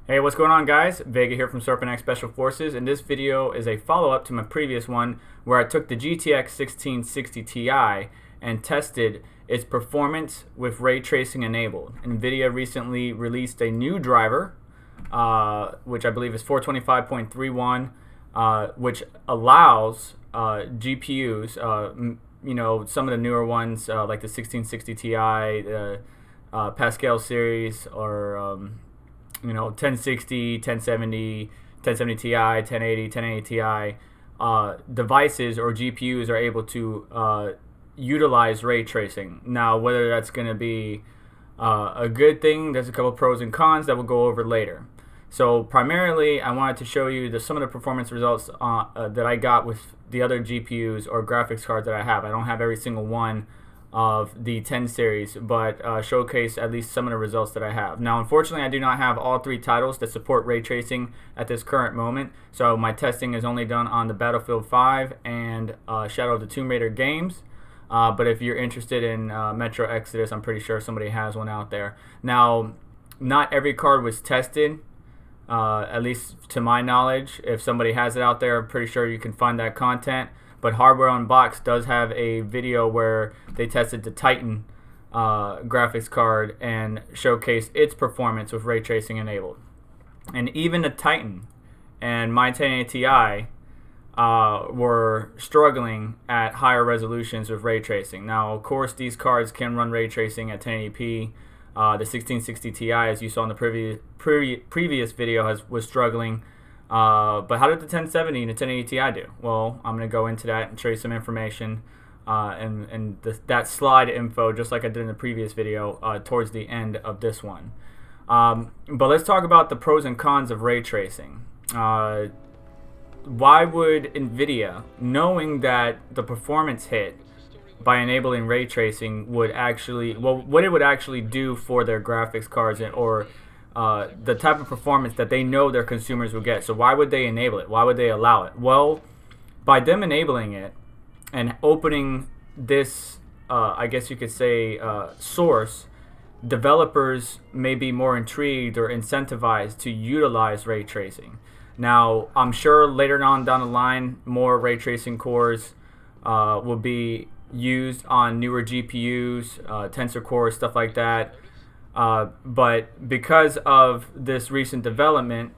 Hey, what's going on, guys? Vega here from Serpent X Special Forces, and this video is a follow-up to my previous one where I took the GTX 1660 Ti and tested its performance with ray tracing enabled. Nvidia recently released a new driver, which I believe is 425.31, which allows GPUs, some of the newer ones like the 1660 Ti, Pascal series, or 1060, 1070, 1070 Ti, 1080, 1080 Ti devices or GPUs are able to utilize ray tracing. Now, whether that's going to be a good thing, there's a couple pros and cons that we'll go over later. So primarily, I wanted to show you some of the performance results that I got with the other GPUs or graphics cards that I have. I don't have every single one of the 10 series, but showcase at least some of the results that I have. Now, unfortunately, I do not have all three titles that support ray tracing at this current moment, so my testing is only done on the Battlefield 5 and Shadow of the Tomb Raider games. But if you're interested in Metro Exodus, I'm pretty sure somebody has one out there. Now, not every card was tested, at least to my knowledge. If somebody has it out there, I'm pretty sure you can find that content. But Hardware Unboxed does have a video where they tested the Titan graphics card and showcased its performance with ray tracing enabled. And even the Titan and my 1080 Ti were struggling at higher resolutions with ray tracing. Now, of course, these cards can run ray tracing at 1080p. The 1660 Ti, as you saw in the previous video, was struggling. But how did the 1070 and the 1080 Ti do? Well, I'm going to go into that and show you some information and that slide info, just like I did in the previous video, towards the end of this one. But let's talk about the pros and cons of ray tracing. Why would Nvidia, knowing that the performance hit by enabling ray tracing would actually, what it would actually do for their graphics cards or the type of performance that they know their consumers will get? So why would they enable it? Why would they allow it? Well, by them enabling it and opening this, I guess you could say, source, developers may be more intrigued or incentivized to utilize ray tracing. Now, I'm sure later on down the line, more ray tracing cores will be used on newer GPUs, tensor cores, stuff like that. But because of this recent development,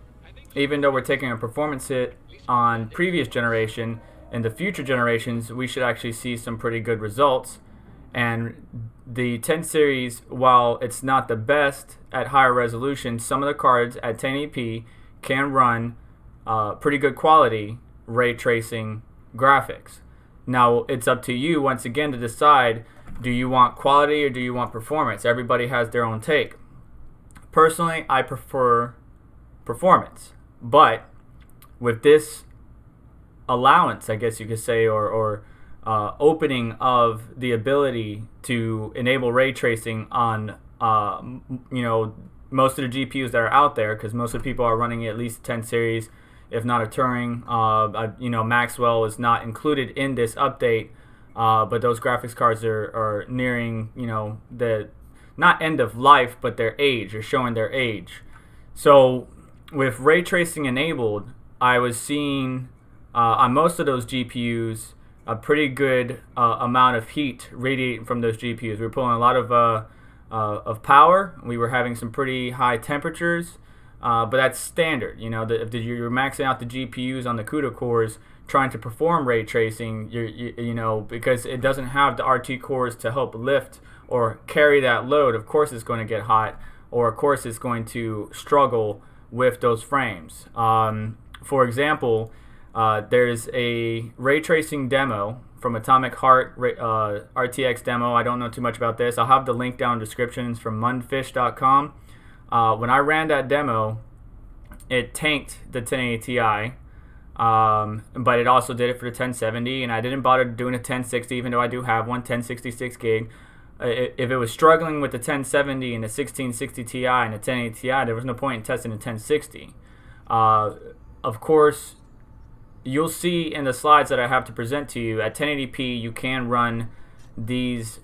even though we're taking a performance hit on previous generation, in the future generations we should actually see some pretty good results. And the 10 series, while it's not the best at higher resolution, some of the cards at 1080p can run pretty good quality ray tracing graphics. Now, it's up to you once again to decide, do you want quality or do you want performance? Everybody has their own take. Personally, I prefer performance, but with this allowance, I guess you could say, or opening of the ability to enable ray tracing on most of the GPUs that are out there, because most of the people are running at least 10 series, if not a Turing. Maxwell is not included in this update. But those graphics cards are nearing, the not end of life, but their age, or showing their age. So with ray tracing enabled, I was seeing on most of those GPUs a pretty good amount of heat radiating from those GPUs. We were pulling a lot of power. We were having some pretty high temperatures, but that's standard. If you're maxing out the GPUs on the CUDA cores, trying to perform ray tracing, because it doesn't have the RT cores to help lift or carry that load, of course it's going to get hot, or of course it's going to struggle with those frames. For example, there's a ray tracing demo from Atomic Heart, RTX demo. I don't know too much about this. I'll have the link down in the description. It's from mundfish.com. When I ran that demo, it tanked the 1080 Ti. But it also did it for the 1070, and I didn't bother doing a 1060, even though I do have one 1066 gig. If it was struggling with the 1070 and the 1660 Ti and the 1080 Ti, there was no point in testing the 1060. Of course, you'll see in the slides that I have to present to you, at 1080p you can run these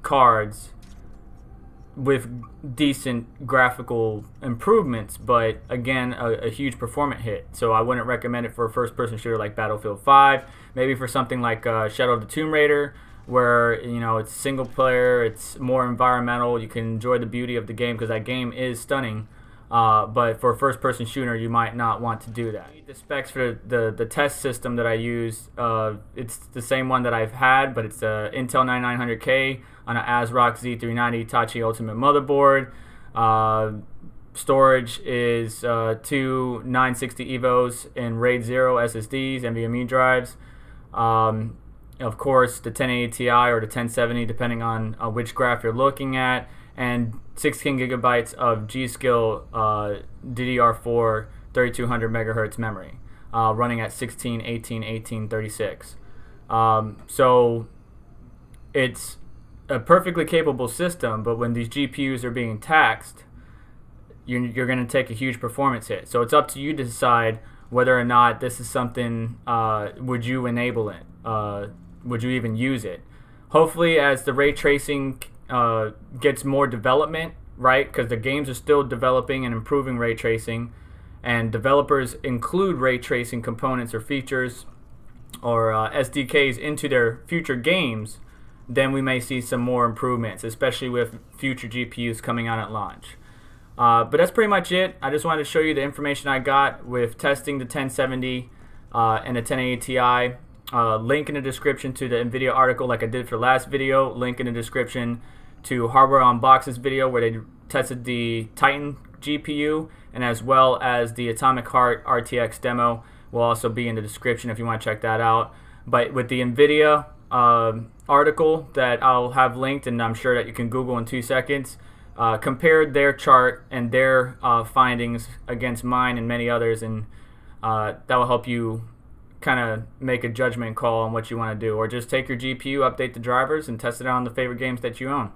cards with decent graphical improvements, but again, a huge performance hit. So I wouldn't recommend it for a first-person shooter like Battlefield 5. Maybe for something like Shadow of the Tomb Raider, where it's single player, it's more environmental. You can enjoy the beauty of the game because that game is stunning. But for a first-person shooter, you might not want to do that. The specs for the test system that I use, it's the same one that I've had, but it's a Intel 9900K on an ASRock Z390 Hitachi Ultimate motherboard. Storage is two 960 EVOs in RAID 0 SSDs, NVMe drives. Of course, the 1080 Ti or the 1070, depending on which graph you're looking at, and 16 gigabytes of G.Skill DDR4 3200 megahertz memory, running at 16, 18, 18, 36. So it's a perfectly capable system, but when these GPUs are being taxed, you're going to take a huge performance hit. So it's up to you to decide whether or not this is something, would you enable it? Would you even use it? Hopefully, as the ray tracing gets more development, right? Because the games are still developing and improving ray tracing, and developers include ray tracing components or features or SDKs into their future games, then we may see some more improvements, especially with future GPUs coming out at launch. But that's pretty much it. I just wanted to show you the information I got with testing the 1070 and the 1080 Ti. Link in the description to the Nvidia article like I did for the last video. Link in the description to Hardware Unboxed's video where they tested the Titan GPU, and as well as the Atomic Heart RTX demo will also be in the description if you want to check that out. But with the Nvidia article that I'll have linked, and I'm sure that you can Google in 2 seconds, compared their chart and their findings against mine and many others, and that will help you kind of make a judgment call on what you want to do, or just take your GPU, update the drivers, and test it on the favorite games that you own.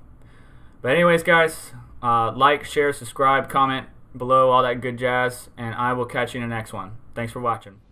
But anyways, guys, like, share, subscribe, comment below, all that good jazz, and I will catch you in the next one. Thanks for watching.